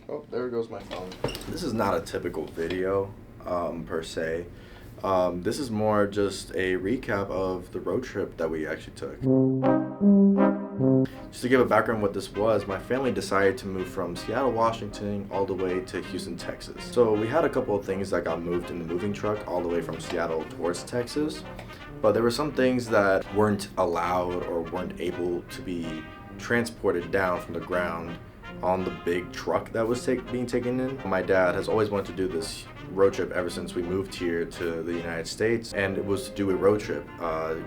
Oh, there goes my phone. This is not a typical video, per se. This is more just a recap of the road trip that we actually took. Just to give a background what this was, my family decided to move from Seattle, Washington, all the way to Houston, Texas. So we had a couple of things that got moved in the moving truck all the way from Seattle towards Texas. But there were some things that weren't allowed or weren't able to be transported down from the ground on the big truck that was being taken in. My dad has always wanted to do this road trip ever since we moved here to the United States, and it was to do a road trip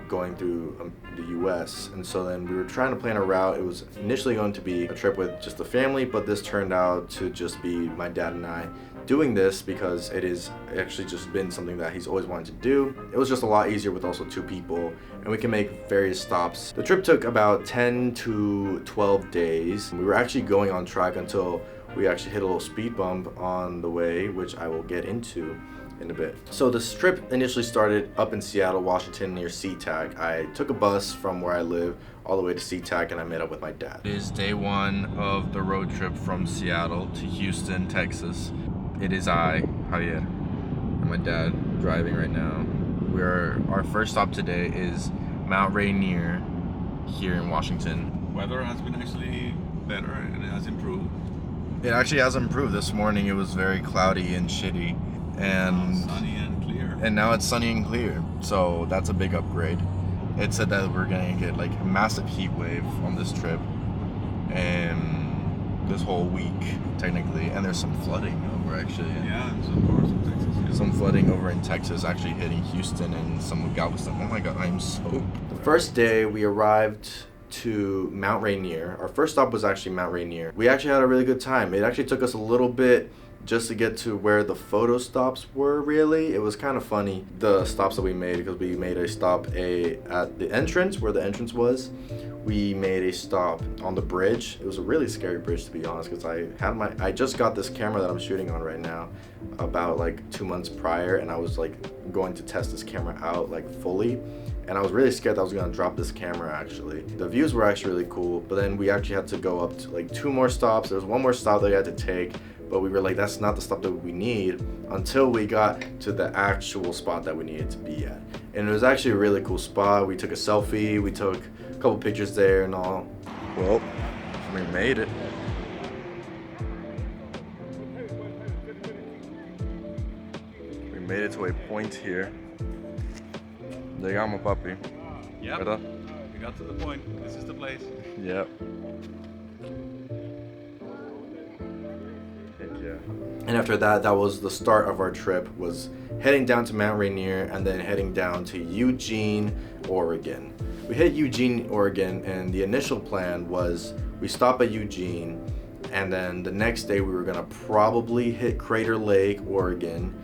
going through the US. And so then we were trying to plan a route. It was initially going to be a trip with just the family, but this turned out to just be my dad and I doing this because it is actually just been something that he's always wanted to do. It was just a lot easier with also two people, and we can make various stops. The trip took about 10 to 12 days. We were actually going on track until we actually hit a little speed bump on the way, which I will get into in a bit. So this trip initially started up in Seattle, Washington, near SeaTac. I took a bus from where I live all the way to SeaTac, and I met up with my dad. It is day one of the road trip from Seattle to Houston, Texas. It is I, Javier, and my dad driving right now. Our first stop today is Mount Rainier here in Washington. Weather has been actually better and it has improved. It actually has improved. This morning it was very cloudy and shitty, and sunny and clear. And now it's sunny and clear, so that's a big upgrade. It said that we're gonna get like a massive heat wave on this trip, and this whole week technically, and there's some flooding over actually. Yeah, in some parts of Texas. Yeah. Some flooding over in Texas, actually hitting Houston and some of Galveston. Oh my god, I'm soaked. The first day we arrived to Mount Rainier. Our first stop was actually Mount Rainier. We actually had a really good time. It actually took us a little bit just to get to where the photo stops were, really. It was kind of funny, the stops that we made, because we made a stop at the entrance, where the entrance was. We made a stop on the bridge. It was a really scary bridge, to be honest, because I just got this camera that I'm shooting on right now about like 2 months prior, and I was like going to test this camera out like fully. And I was really scared that I was gonna drop this camera actually. The views were actually really cool, but then we actually had to go up to like 2 more stops. There was 1 more stop that we had to take, but we were like, that's not the stop that we need, until we got to the actual spot that we needed to be at. And it was actually a really cool spot. We took a selfie, we took a couple pictures there and all. Well, we made it. We made it to a point here. Llegamos, papi. Yep. ¿Verdad? We got to the point. This is the place. Yep. Heck yeah. And after that, that was the start of our trip, was heading down to Mount Rainier and then heading down to Eugene, Oregon. We hit Eugene, Oregon, and the initial plan was we stop at Eugene, and then the next day we were gonna probably hit Crater Lake, Oregon,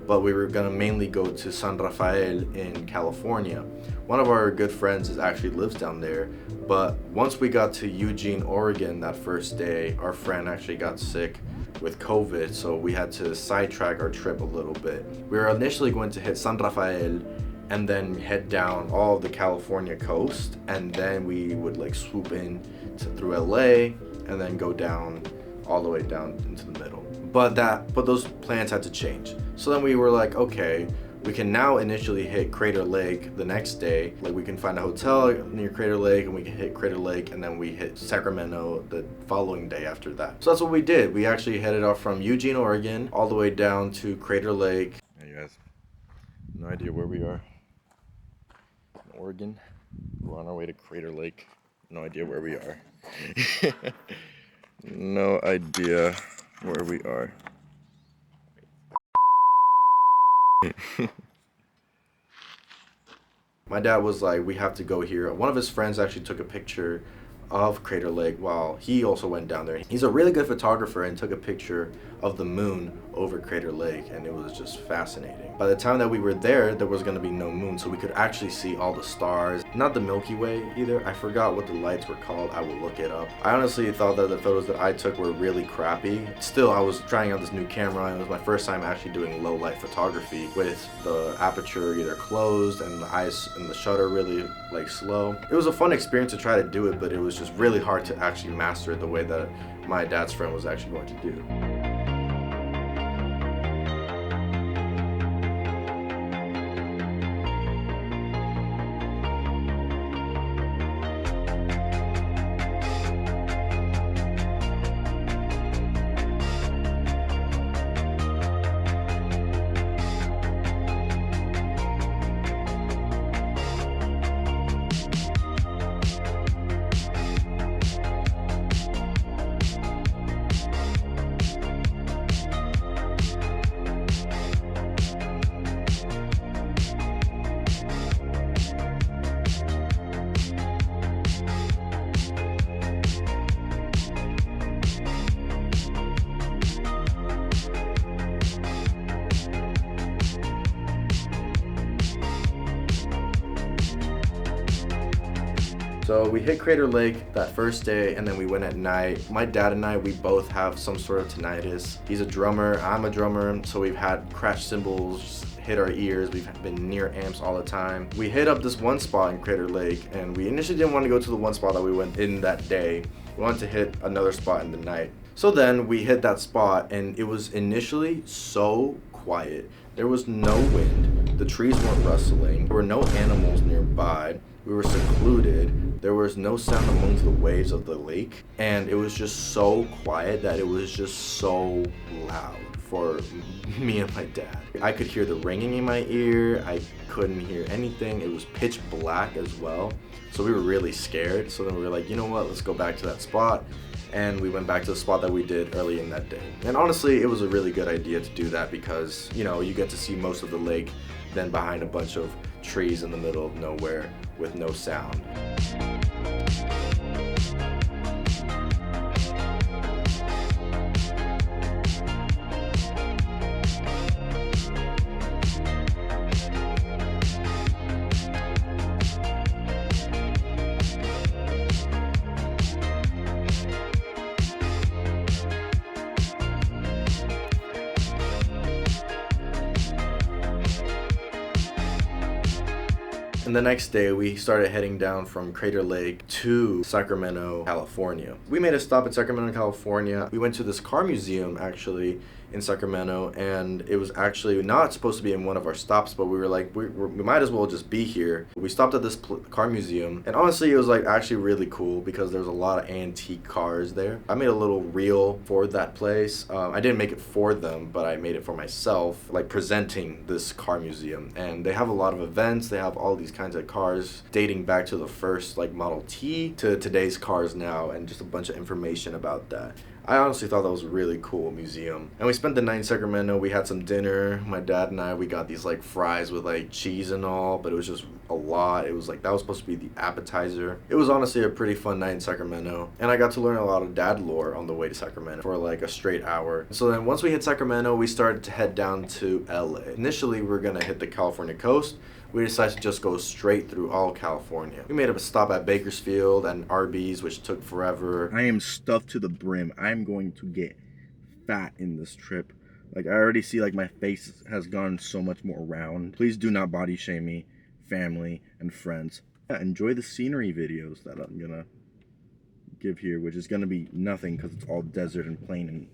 but we were gonna mainly go to San Rafael in California. One of our good friends actually lives down there, but once we got to Eugene, Oregon that first day, our friend actually got sick with COVID, so we had to sidetrack our trip a little bit. We were initially going to hit San Rafael and then head down all of the California coast, and then we would like swoop in through LA and then go down all the way down into the middle. But those plans had to change. So then we were like, okay, we can now initially hit Crater Lake the next day. Like we can find a hotel near Crater Lake and we can hit Crater Lake, and then we hit Sacramento the following day after that. So that's what we did. We actually headed off from Eugene, Oregon, all the way down to Crater Lake. Hey guys, no idea where we are. In Oregon, we're on our way to Crater Lake. No idea where we are. No idea where we are. My dad was like, we have to go here. One of his friends actually took a picture of Crater Lake while he also went down there. He's a really good photographer and took a picture of the moon over Crater Lake, and it was just fascinating. By the time that we were there was going to be no moon, so we could actually see all the stars. Not the Milky Way either. I forgot what the lights were called. I will look it up. I honestly thought that the photos that I took were really crappy. Still, I was trying out this new camera, and it was my first time actually doing low light photography with the aperture either closed and the eyes and the shutter really like slow. It was a fun experience to try to do it, but it was just really hard to actually master it the way that my dad's friend was actually going to do. So we hit Crater Lake that first day, and then we went at night. My dad and I, we both have some sort of tinnitus. He's a drummer, I'm a drummer, so we've had crash cymbals hit our ears. We've been near amps all the time. We hit up this one spot in Crater Lake, and we initially didn't want to go to the one spot that we went in that day. We wanted to hit another spot in the night. So then we hit that spot, and it was initially so quiet. There was no wind. The trees weren't rustling. There were no animals nearby. We were secluded. There was no sound amongst the waves of the lake. And it was just so quiet that it was just so loud for me and my dad. I could hear the ringing in my ear. I couldn't hear anything. It was pitch black as well. So we were really scared. So then we were like, you know what, let's go back to that spot. And we went back to the spot that we did early in that day. And honestly, it was a really good idea to do that because, you know, you get to see most of the lake than behind a bunch of trees in the middle of nowhere with no sound. And the next day, we started heading down from Crater Lake to Sacramento, California. We made a stop in Sacramento, California. We went to this car museum, actually, in Sacramento, and it was actually not supposed to be in one of our stops, but we were like, we might as well just be here. We stopped at this car museum, and honestly, it was like actually really cool because there was a lot of antique cars there. I made a little reel for that place. I didn't make it for them, but I made it for myself, like presenting this car museum. And they have a lot of events. They have all these kinds of cars dating back to the first like Model T to today's cars now, and just a bunch of information about that. I honestly thought that was a really cool museum. And we spent the night in Sacramento. We had some dinner. My dad and I, we got these like fries with like cheese and all, but it was just a lot. It was like, that was supposed to be the appetizer. It was honestly a pretty fun night in Sacramento. And I got to learn a lot of dad lore on the way to Sacramento for like a straight hour. So then once we hit Sacramento, we started to head down to LA. Initially, we were gonna hit the California coast. We decided to just go straight through all California. We made a stop at Bakersfield and Arby's, which took forever. I am stuffed to the brim. I'm going to get fat in this trip. Like, I already see like my face has gone so much more round. Please do not body shame me, family and friends. Yeah, enjoy the scenery videos that I'm gonna give here, which is gonna be nothing because it's all desert and plain and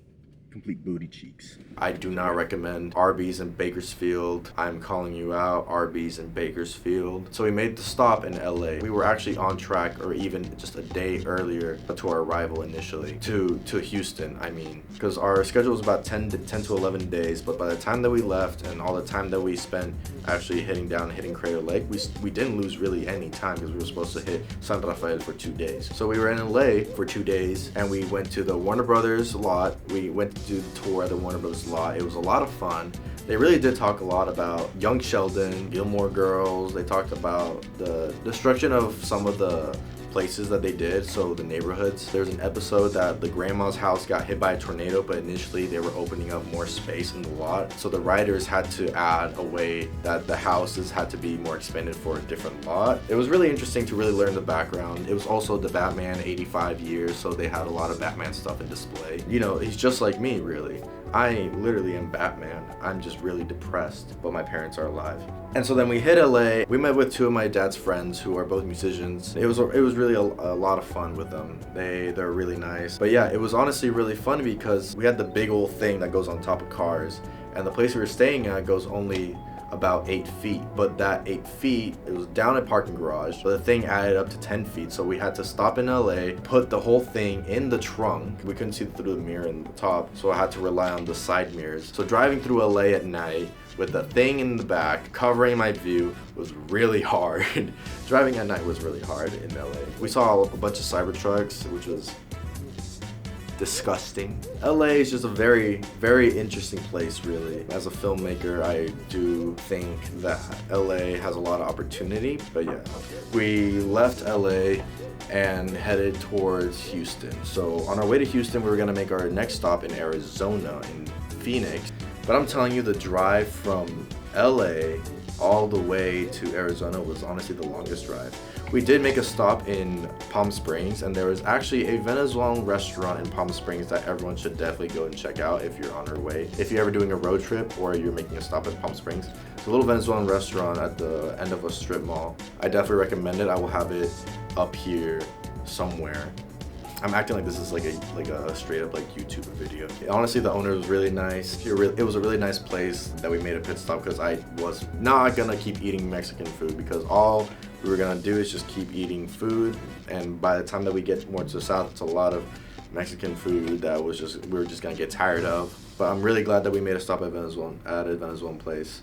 complete booty cheeks. I do not recommend Arby's in Bakersfield. I'm calling you out, Arby's in Bakersfield. So we made the stop in LA. We were actually on track, or even just a day earlier to our arrival initially, to Houston, I mean. Because our schedule was about 10 to 11 days, but by the time that we left and all the time that we spent actually hitting Crater Lake, we didn't lose really any time because we were supposed to hit San Rafael for 2 days. So we were in LA for 2 days, and we went to the Warner Brothers lot. We went to do the tour at the Warner Brothers lot. It was a lot of fun. They really did talk a lot about young Sheldon, Gilmore Girls. They talked about the destruction of some of the places that they did, so the neighborhoods. There's an episode that the grandma's house got hit by a tornado, but initially they were opening up more space in the lot. So the writers had to add a way that the houses had to be more expanded for a different lot. It was really interesting to really learn the background. It was also the Batman 85 years, so they had a lot of Batman stuff in display. You know, he's just like me, really. I literally am Batman. I'm just really depressed, but my parents are alive. And so then we hit LA. We met with 2 of my dad's friends who are both musicians. It was really a lot of fun with them. They're really nice. But yeah, it was honestly really fun because we had the big old thing that goes on top of cars, and the place we were staying at goes only about 8 feet, but that 8 feet, it was down a parking garage, but the thing added up to 10 feet, so we had to stop in LA, put the whole thing in the trunk. We couldn't see through the mirror in the top, so I had to rely on the side mirrors. So driving through LA at night with the thing in the back covering my view was really hard. Driving at night was really hard in LA. We saw a bunch of Cybertrucks, which was disgusting. LA is just a very, very interesting place, really. As a filmmaker, I do think that LA has a lot of opportunity, but yeah. We left LA and headed towards Houston. So on our way to Houston, we were gonna make our next stop in Arizona, in Phoenix. But I'm telling you, the drive from LA all the way to Arizona was honestly the longest drive. We did make a stop in Palm Springs, and there was actually a Venezuelan restaurant in Palm Springs that everyone should definitely go and check out if you're on your way. If you're ever doing a road trip or you're making a stop at Palm Springs, it's a little Venezuelan restaurant at the end of a strip mall. I definitely recommend it. I will have it up here somewhere. I'm acting like this is like a straight up like YouTube video. Honestly, the owner was really nice. It was a really nice place that we made a pit stop because I was not gonna keep eating Mexican food because all we were gonna do is just keep eating food, and by the time that we get more to the south, it's a lot of Mexican food that we were just gonna get tired of. But I'm really glad that we made a stop at a Venezuelan place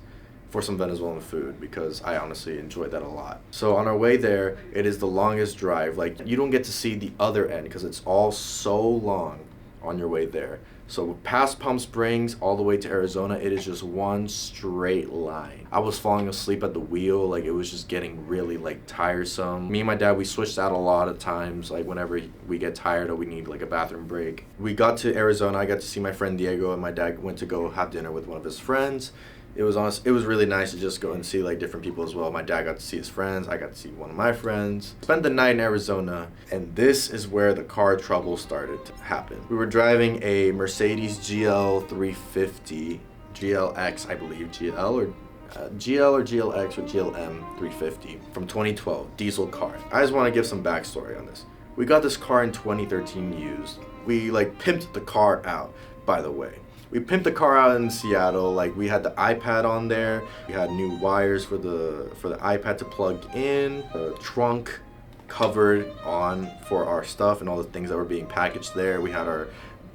for some Venezuelan food because I honestly enjoyed that a lot. So on our way there, it is the longest drive. Like, you don't get to see the other end because it's all so long on your way there. So past Palm Springs all the way to Arizona, it is just one straight line. I was falling asleep at the wheel, like it was just getting really like tiresome. Me and my dad, we switched out a lot of times, like whenever we get tired or we need like a bathroom break. We got to Arizona, I got to see my friend Diego, and my dad went to go have dinner with one of his friends. It was really nice to just go and see like different people as well. My dad got to see his friends, I got to see one of my friends. Spent the night in Arizona, and this is where the car trouble started to happen. We were driving a Mercedes GL 350, GLX I believe, GL or GLX or GLM 350 from 2012, diesel car. I just want to give some backstory on this. We got this car in 2013 used. We like pimped the car out, by the way. We pimped the car out in Seattle. Like, we had the iPad on there. We had new wires for the iPad to plug in. The trunk covered on for our stuff and all the things that were being packaged there. We had our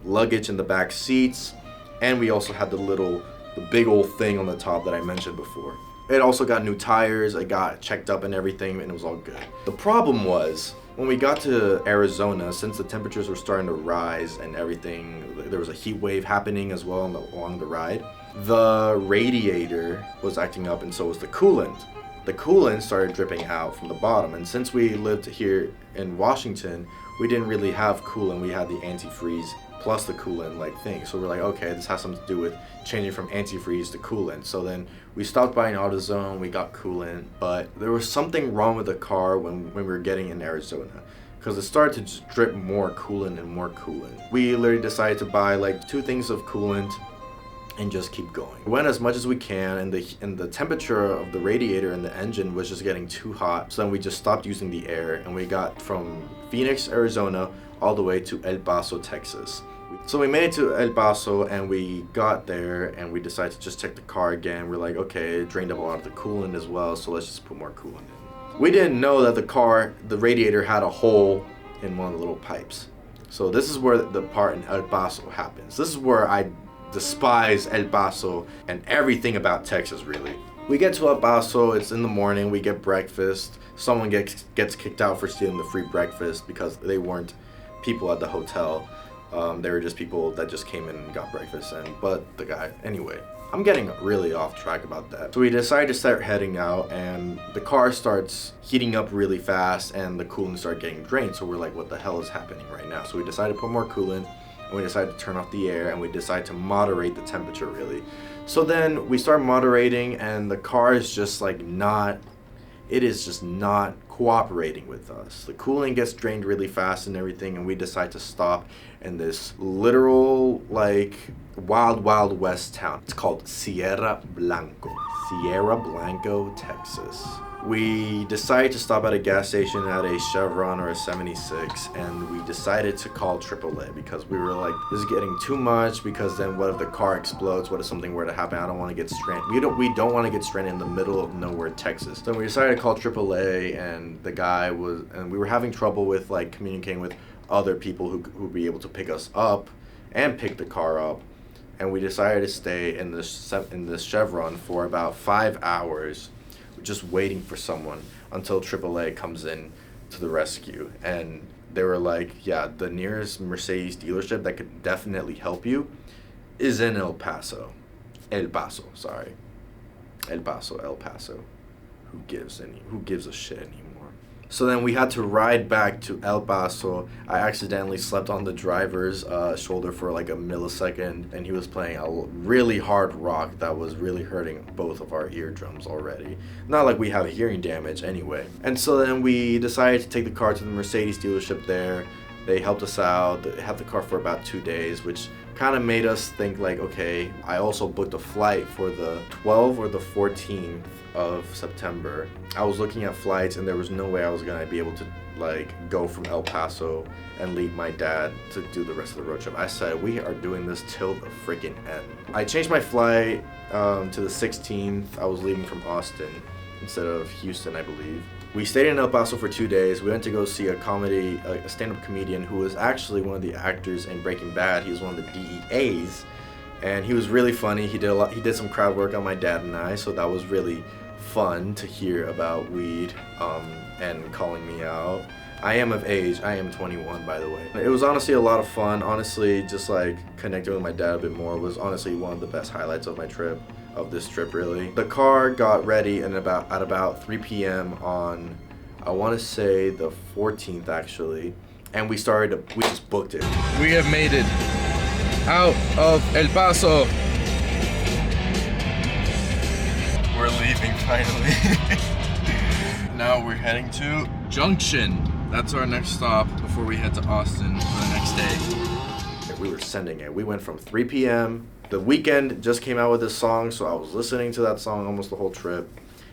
luggage in the back seats, and we also had the big old thing on the top that I mentioned before. It also got new tires. I got checked up and everything, and it was all good. The problem was, when we got to Arizona, since the temperatures were starting to rise and everything, there was a heat wave happening as well along the ride. The radiator was acting up, and so was the coolant. The coolant started dripping out from the bottom, and since we lived here in Washington, we didn't really have coolant. We had the antifreeze plus the coolant like thing. So we're like, okay, this has something to do with changing from antifreeze to coolant. So then we stopped by an AutoZone, we got coolant, but there was something wrong with the car when we were getting in Arizona, because it started to just drip more coolant and more coolant. We literally decided to buy like 2 things of coolant and just keep going. We went as much as we can, and the temperature of the radiator and the engine was just getting too hot. So then we just stopped using the air, and we got from Phoenix, Arizona, all the way to El Paso, Texas. So we made it to El Paso, and we got there, and we decided to just check the car again. We're like, okay, it drained up a lot of the coolant as well, so let's just put more coolant in. We didn't know that the radiator had a hole in one of the little pipes. So this is where the part in El Paso happens. This is where I despise El Paso and everything about Texas, really. We get to El Paso, it's in the morning, we get breakfast. Someone gets kicked out for stealing the free breakfast because they weren't people at the hotel. They were just people that just came in and got breakfast. But the guy, anyway, I'm getting really off track about that. So we decided to start heading out, and the car starts heating up really fast, and the coolant started getting drained. So we're like, what the hell is happening right now? So we decided to put more coolant, and we decided to turn off the air, and we decided to moderate the temperature really. So then we start moderating, and the car is just like it is just not cooperating with us. The coolant gets drained really fast and everything, and we decide to stop in this literal like wild west town. It's called Sierra Blanco, Texas. We decided to stop at a gas station at a Chevron or a 76, and we decided to call AAA because we were like, this is getting too much, because then what if the car explodes? What if something were to happen? I don't want to get stranded. We don't want to get stranded in the middle of nowhere, Texas. So we decided to call AAA, and we were having trouble with like communicating with other people who would be able to pick us up and pick the car up. And we decided to stay in this Chevron for about 5 hours, just waiting for someone until AAA comes in to the rescue. And they were like, yeah, the nearest Mercedes dealership that could definitely help you is in El Paso. El Paso. Who gives a shit anymore? So then we had to ride back to El Paso. I accidentally slept on the driver's shoulder for like a millisecond, and he was playing a really hard rock that was really hurting both of our eardrums already. Not like we have hearing damage anyway. And so then we decided to take the car to the Mercedes dealership there. They helped us out. They had the car for about 2 days, which kind of made us think like, okay, I also booked a flight for the 12th or the 14th of September. I was looking at flights and there was no way I was gonna be able to like go from El Paso and leave my dad to do the rest of the road trip. I said, we are doing this till the freaking end. I changed my flight to the 16th. I was leaving from Austin instead of Houston, I believe. We stayed in El Paso for 2 days. We went to go see a stand-up comedian who was actually one of the actors in Breaking Bad. He was one of the DEAs, and he was really funny. He did some crowd work on my dad and I, so that was really fun to hear about weed and calling me out. I am of age. I am 21, by the way. It was honestly a lot of fun. Honestly, just like connecting with my dad a bit more was honestly one of the best highlights of this trip really. The car got ready at about 3 p.m. on, I want to say the 14th actually, and we just booked it. We have made it out of El Paso. We're leaving finally. Now we're heading to Junction. That's our next stop before we head to Austin for the next day. We were sending it. We went from 3 p.m. The Weeknd just came out with this song, so I was listening to that song almost the whole trip.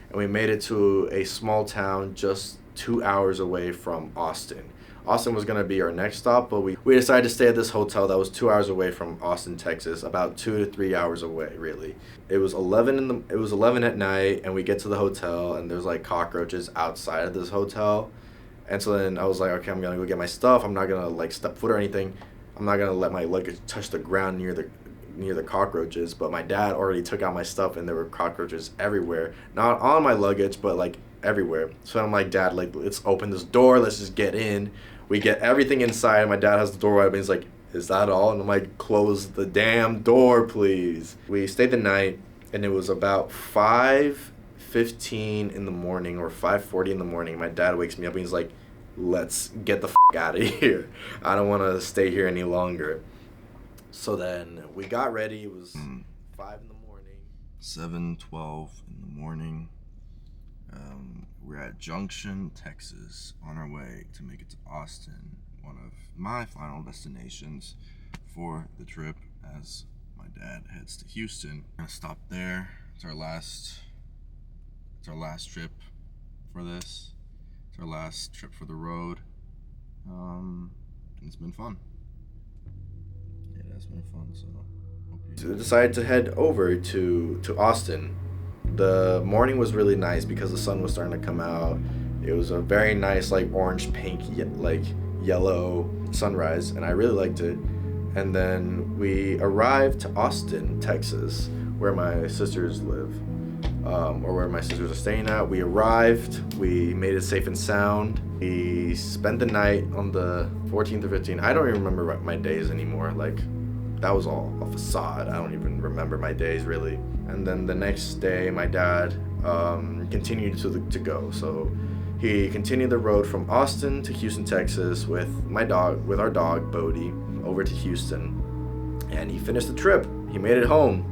And we made it to a small town just 2 hours away from Austin. Austin was going to be our next stop, but we decided to stay at this hotel that was 2 hours away from Austin, Texas, about 2 to 3 hours away, really. It was 11 at night, and we get to the hotel, and there's like cockroaches outside of this hotel. And so then I was like, okay, I'm going to go get my stuff. I'm not going to like step foot or anything. I'm not going to let my luggage touch the ground near the cockroaches, but my dad already took out my stuff and there were cockroaches everywhere. Not on my luggage, but like everywhere. So I'm like, Dad, like, let's open this door, let's just get in. We get everything inside. My dad has the door open. He's like, is that all? And I'm like, close the damn door, please. We stayed the night, and it was about 5:15 in the morning or 5:40 in the morning. My dad wakes me up and he's like, let's get the out of here. I don't want to stay here any longer. So then we got ready. It was 5 in the morning. 7:12 in the morning. We're at Junction, Texas, on our way to make it to Austin, one of my final destinations for the trip as my dad heads to Houston. We're gonna stop there. It's our last trip for this. It's our last trip for the road. And it's been fun. It has been fun, so hope you... So we decided to head over to Austin. The morning was really nice because the sun was starting to come out. It was a very nice like orange pink like yellow sunrise, and I really liked it. And then we arrived to Austin, Texas, where my sisters live, or where my sisters are staying at. We arrived, we made it safe and sound. We spent the night on the 14th or 15th. I don't even remember my days anymore. Like, that was all a facade. I don't even remember my days really. And then the next day, my dad continued to go. So he continued the road from Austin to Houston, Texas, with our dog Bodie, over to Houston, and he finished the trip. He made it home,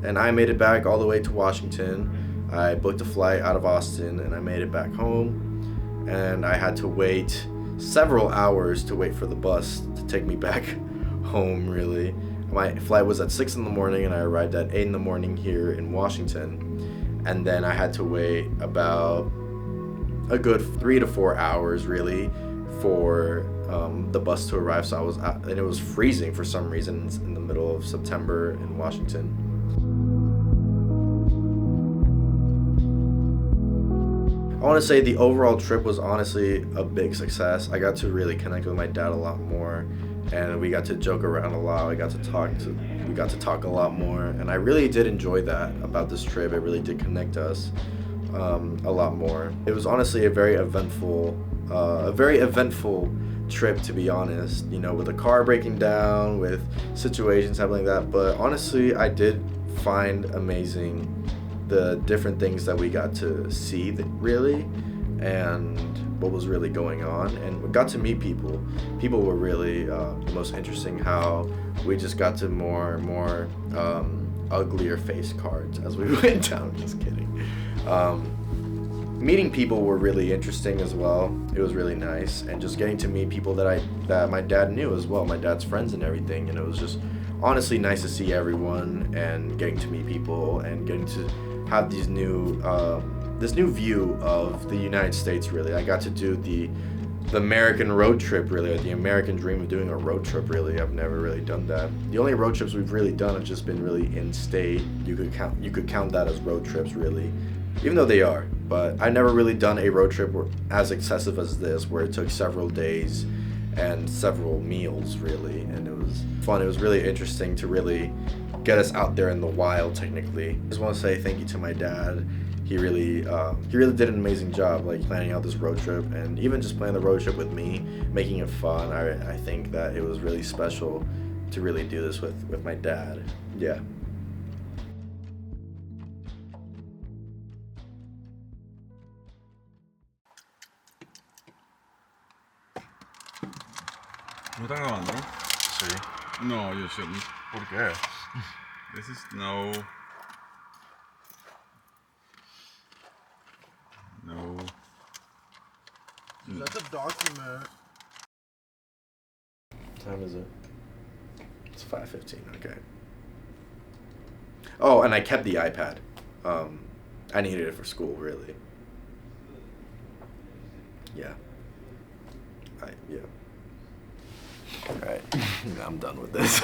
and I made it back all the way to Washington. I booked a flight out of Austin, and I made it back home, and I had to wait several hours to wait for the bus to take me back home, really. My flight was at 6 in the morning, and I arrived at 8 in the morning here in Washington. And then I had to wait about a good 3 to 4 hours, really, for the bus to arrive. So I was out, and it was freezing for some reason in the middle of September in Washington. I want to say the overall trip was honestly a big success. I got to really connect with my dad a lot more, and we got to joke around a lot. We got to talk a lot more, and I really did enjoy that about this trip. It really did connect us a lot more. It was honestly a very eventful trip, to be honest. You know, with the car breaking down, with situations happening like that. But honestly, I did find amazing the different things that we got to see, really, and what was really going on, and we got to meet people. People were really the most interesting. How we just got to more and more uglier face cards as we went down. Just kidding. Meeting people were really interesting as well. It was really nice, and just getting to meet people that my dad knew as well, my dad's friends and everything. And it was just honestly nice to see everyone and getting to meet people and getting to have these new this new view of the United States. Really, I got to do the American road trip, really, or the American dream of doing a road trip. Really, I've never really done that. The only road trips we've really done have just been really in-state. You could count that as road trips, really, even though they are. But I never really done a road trip as excessive as this, where it took several days and several meals, really, and it was fun. It was really interesting to really get us out there in the wild. Technically, I just want to say thank you to my dad. He really did an amazing job, like planning out this road trip, and even just planning the road trip with me, making it fun. I think that it was really special to really do this with my dad. Yeah. ¿No está grabando? Sí. No, you shouldn't. ¿Por qué? This is no. That's a document. What time is it? It's 5:15. Okay. Oh, and I kept the iPad. I needed it for school, really. Yeah. Yeah. All right. I'm done with this.